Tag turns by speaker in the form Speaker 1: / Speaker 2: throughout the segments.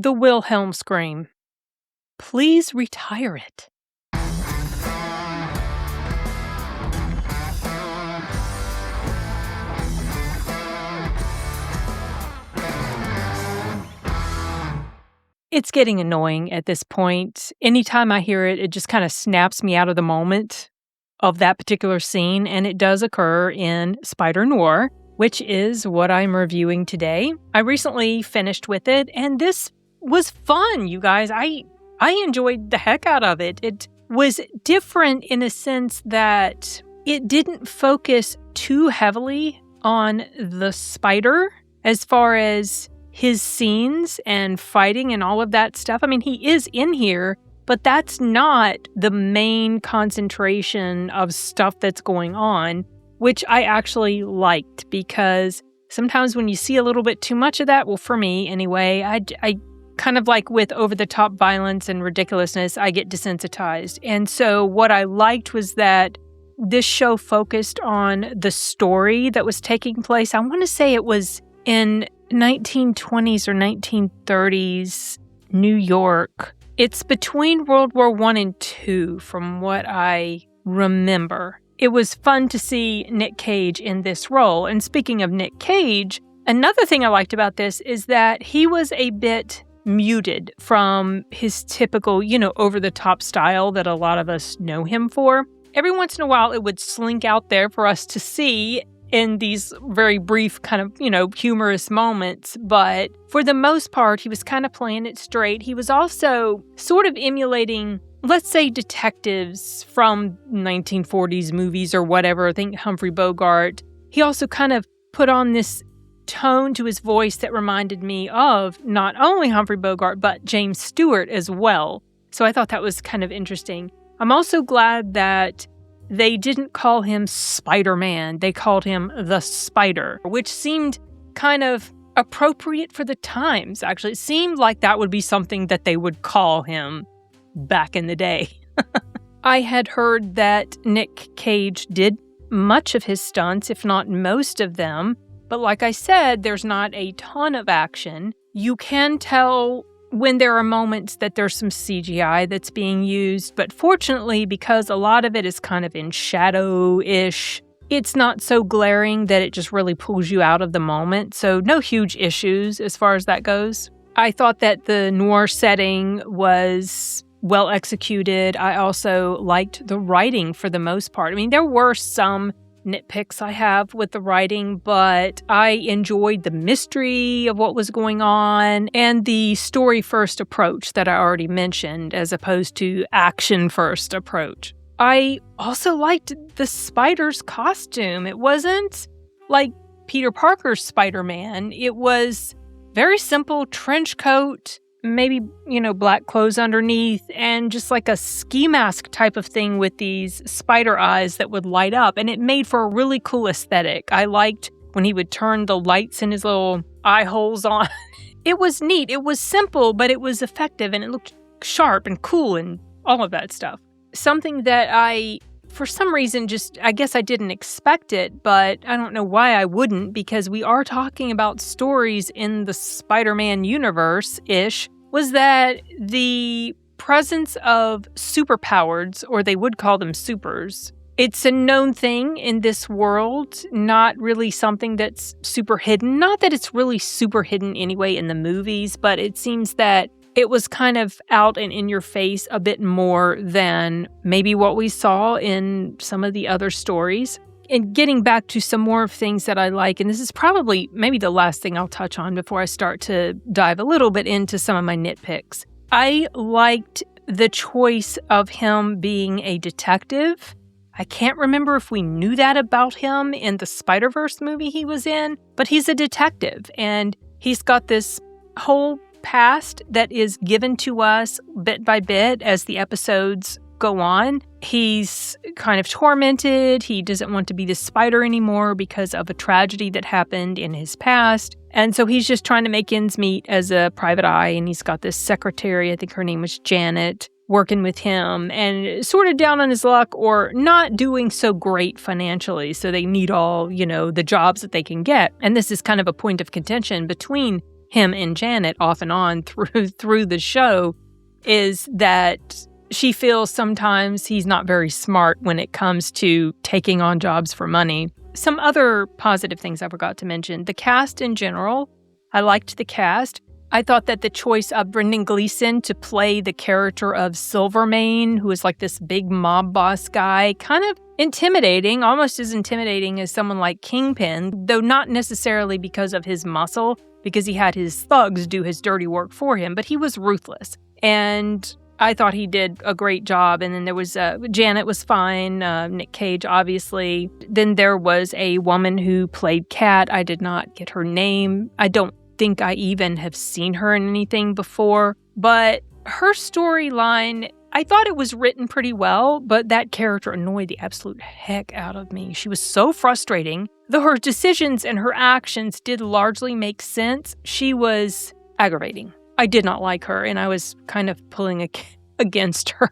Speaker 1: The Wilhelm scream. Please retire it. It's getting annoying at this point. Anytime I hear it, it just kind of snaps me out of the moment of that particular scene, and it does occur in Spider-Noir, which is what I'm reviewing today. I recently finished with it, and this was fun, you guys. I enjoyed the heck out of it. It was different in a sense that it didn't focus too heavily on the spider as far as his scenes and fighting and all of that stuff. I mean, he is in here, but that's not the main concentration of stuff that's going on, which I actually liked, because sometimes when you see a little bit too much of that, well, for me anyway, I kind of like with over-the-top violence and ridiculousness, I get desensitized. And so what I liked was that this show focused on the story that was taking place. I want to say it was in 1920s or 1930s New York. It's between World War I and II, from what I remember. It was fun to see Nick Cage in this role. And speaking of Nick Cage, another thing I liked about this is that he was a bit muted from his typical, over-the-top style that a lot of us know him for. Every once in a while, it would slink out there for us to see in these very brief kind of, humorous moments. But for the most part, he was kind of playing it straight. He was also sort of emulating, let's say, detectives from 1940s movies or whatever. I think Humphrey Bogart. He also kind of put on this tone to his voice that reminded me of not only Humphrey Bogart, but James Stewart as well. So I thought that was kind of interesting. I'm also glad that they didn't call him Spider-Man. They called him the Spider, which seemed kind of appropriate for the times, actually. It seemed like that would be something that they would call him back in the day. I had heard that Nick Cage did much of his stunts, if not most of them. But like I said, there's not a ton of action. You can tell when there are moments that there's some CGI that's being used, but fortunately, because a lot of it is kind of in shadow-ish, it's not so glaring that it just really pulls you out of the moment, so no huge issues as far as that goes. I thought that the noir setting was well executed. I also liked the writing for the most part. I mean, there were some nitpicks I have with the writing, but I enjoyed the mystery of what was going on and the story-first approach that I already mentioned, as opposed to action-first approach. I also liked the Spider's costume. It wasn't like Peter Parker's Spider-Man. It was very simple trench coat, maybe, black clothes underneath, and just like a ski mask type of thing with these spider eyes that would light up. And it made for a really cool aesthetic. I liked when he would turn the lights in his little eye holes on. It was neat. It was simple, but it was effective, and it looked sharp and cool and all of that stuff. Something that I, for some reason, I guess I didn't expect it, but I don't know why I wouldn't, because we are talking about stories in the Spider-Man universe-ish, was that the presence of superpowers, or they would call them supers, it's a known thing in this world, not really something that's super hidden. Not that it's really super hidden anyway in the movies, but it seems that it was kind of out and in your face a bit more than maybe what we saw in some of the other stories. And getting back to some more of things that I like, and this is probably maybe the last thing I'll touch on before I start to dive a little bit into some of my nitpicks. I liked the choice of him being a detective. I can't remember if we knew that about him in the Spider-Verse movie he was in, but he's a detective, and he's got this whole past that is given to us bit by bit as the episodes go on. He's kind of tormented. He doesn't want to be the spider anymore because of a tragedy that happened in his past. And so he's just trying to make ends meet as a private eye. And he's got this secretary, I think her name was Janet, working with him and sort of down on his luck or not doing so great financially. So they need all, the jobs that they can get. And this is kind of a point of contention between him and Janet off and on through the show is that she feels sometimes he's not very smart when it comes to taking on jobs for money. Some other positive things I forgot to mention. The cast in general, I liked the cast. I thought that the choice of Brendan Gleeson to play the character of Silvermane, who is like this big mob boss guy, kind of intimidating, almost as intimidating as someone like Kingpin, though not necessarily because of his muscle, because he had his thugs do his dirty work for him, but he was ruthless. And I thought he did a great job. And then there was Janet was fine, Nick Cage, obviously. Then there was a woman who played Kat. I did not get her name. I don't think I even have seen her in anything before. But her storyline, I thought it was written pretty well, but that character annoyed the absolute heck out of me. She was so frustrating. Though her decisions and her actions did largely make sense, she was aggravating. I did not like her, and I was kind of pulling against her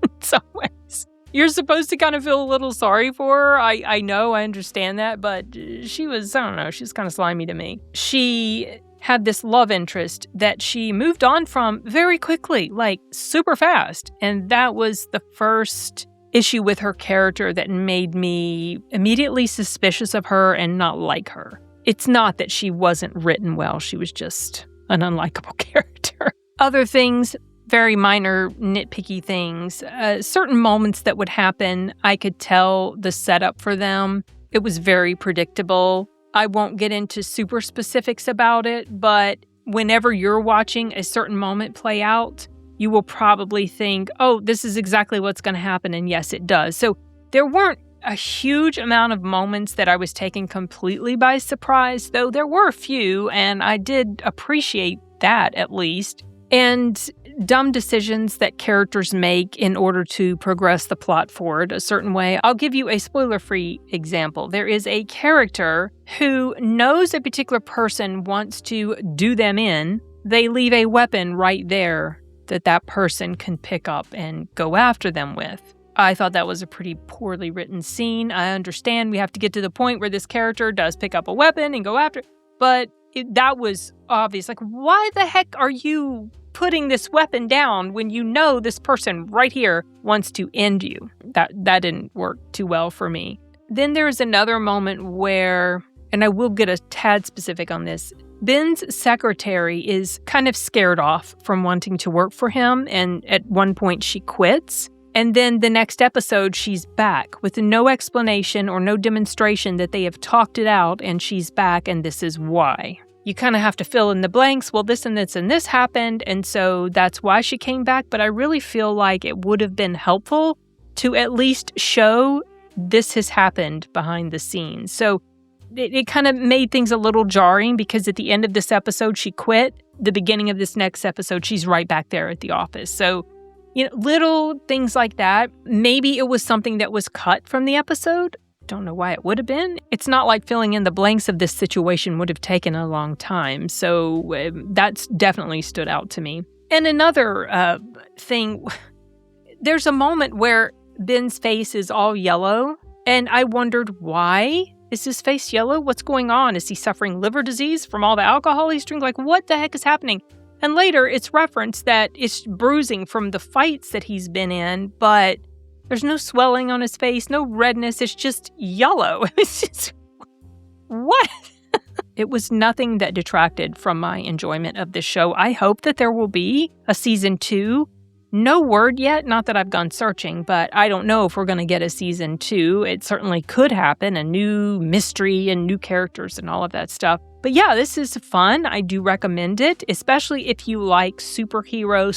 Speaker 1: in some ways. You're supposed to kind of feel a little sorry for her. I know, I understand that, but she was, I don't know, she was kind of slimy to me. She had this love interest that she moved on from very quickly, like super fast. And that was the first issue with her character that made me immediately suspicious of her and not like her. It's not that she wasn't written well, she was just an unlikable character. Other things, very minor, nitpicky things. Certain moments that would happen, I could tell the setup for them. It was very predictable. I won't get into super specifics about it, but whenever you're watching a certain moment play out, you will probably think, oh, this is exactly what's going to happen, and yes, it does. So there weren't a huge amount of moments that I was taken completely by surprise, though there were a few, and I did appreciate that at least. And dumb decisions that characters make in order to progress the plot forward a certain way. I'll give you a spoiler-free example. There is a character who knows a particular person wants to do them in. They leave a weapon right there that person can pick up and go after them with. I thought that was a pretty poorly written scene. I understand we have to get to the point where this character does pick up a weapon and go after it, but that was obvious. Like, why the heck are you putting this weapon down when you know this person right here wants to end you? That didn't work too well for me. Then there's another moment where, and I will get a tad specific on this, Ben's secretary is kind of scared off from wanting to work for him, and at one point she quits. And then the next episode, she's back with no explanation or no demonstration that they have talked it out, and she's back, and this is why. You kind of have to fill in the blanks. Well, this and this and this happened, and so that's why she came back. But I really feel like it would have been helpful to at least show this has happened behind the scenes. So it kind of made things a little jarring because at the end of this episode, she quit. The beginning of this next episode, she's right back there at the office. So, little things like that. Maybe it was something that was cut from the episode. Don't know why it would have been. It's not like filling in the blanks of this situation would have taken a long time. So that's definitely stood out to me. And another thing, there's a moment where Ben's face is all yellow. And I wondered, why is his face yellow? What's going on? Is he suffering liver disease from all the alcohol he's drinking? Like, what the heck is happening? And later, it's referenced that it's bruising from the fights that he's been in, but there's no swelling on his face, no redness. It's just yellow. It's just, what? It was nothing that detracted from my enjoyment of this show. I hope that there will be a season 2. No word yet, not that I've gone searching, but I don't know if we're going to get a season 2. It certainly could happen, a new mystery and new characters and all of that stuff. But yeah, this is fun. I do recommend it, especially if you like superhero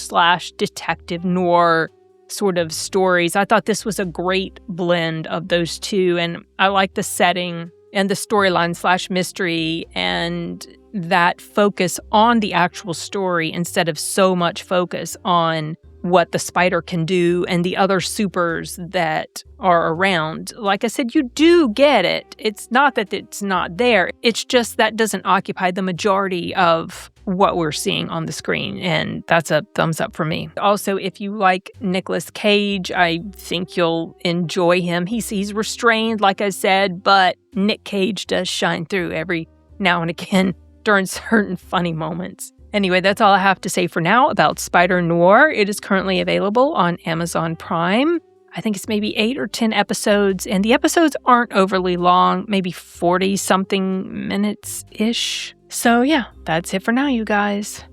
Speaker 1: / detective noir sort of stories. I thought this was a great blend of those two, and I like the setting and the storyline / mystery and that focus on the actual story instead of so much focus on what the spider can do and the other supers that are around. Like I said, you do get it. It's not that it's not there. It's just that doesn't occupy the majority of what we're seeing on the screen, and that's a thumbs up for me. Also, if you like Nicolas Cage, I think you'll enjoy him. He's restrained, like I said, but Nick Cage does shine through every now and again during certain funny moments. Anyway, that's all I have to say for now about Spider-Noir. It is currently available on Amazon Prime. I think it's maybe 8 or 10 episodes, and the episodes aren't overly long, maybe 40-something minutes-ish. So yeah, that's it for now, you guys.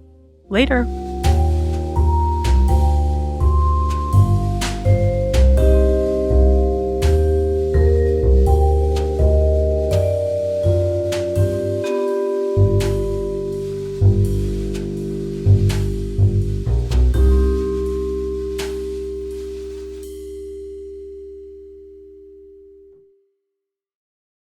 Speaker 1: Later.